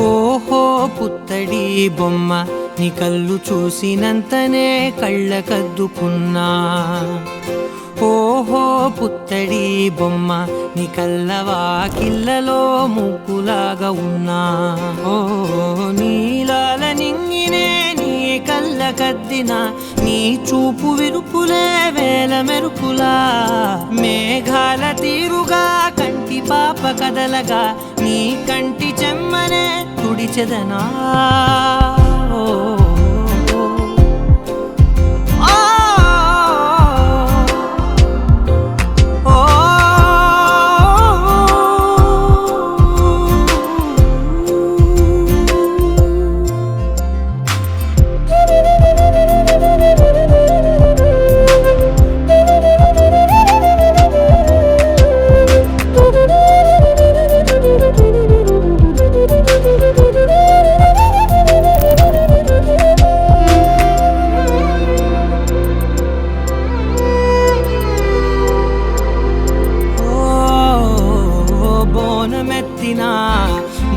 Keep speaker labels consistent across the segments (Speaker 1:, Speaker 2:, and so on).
Speaker 1: ఓహో పుత్తడి బొమ్మ నీ కళ్ళు చూసినంతనే కళ్ళకద్దుకున్నా. ఓహో పుత్తడి బొమ్మ నీ కళ్ళవాకిళ్ళలో ముగ్గులాగా ఉన్నా. ఓ నీలాల నింగినే నీ కళ్ళకద్దిన నీ చూపు విరుపులే వేల మెరుపులా. మేఘాల తీరుగా కంటి పాప కదలగా నీ కంటి చెమ్మనే తుడిచెదనా.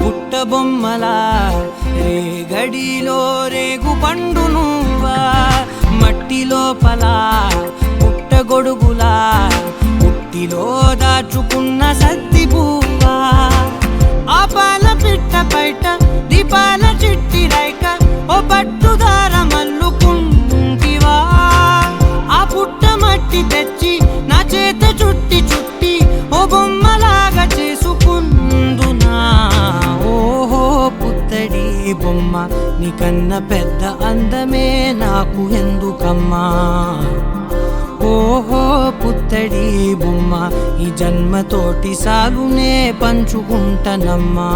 Speaker 1: బుట్ట బొమ్మలా రేగడిలో రేగు పండు నువ్వా. మట్టి లోపల పుట్ట గొడుగులా పుట్టిలో దాచుకున్న సత్తి పువ్వా. ఆ పాల పిట్ట బయట దీపాల చిట్టి రైక ఓ పట్టుదార మల్లుకుంటివా. ఆ పుట్ట మట్టి తెచ్చి నా చేత చుట్టి చుట్టి ఓ బొమ్మలాగా చేసుకుందునా. ఓహో పుత్తడి బొమ్మ నీకన్న పెద్ద అందమే నాకు ఎందుకమ్మా. ఓహో పుత్తడి బొమ్మ ఈ జన్మతోటి సాలునే పంచుకుంటనమ్మా.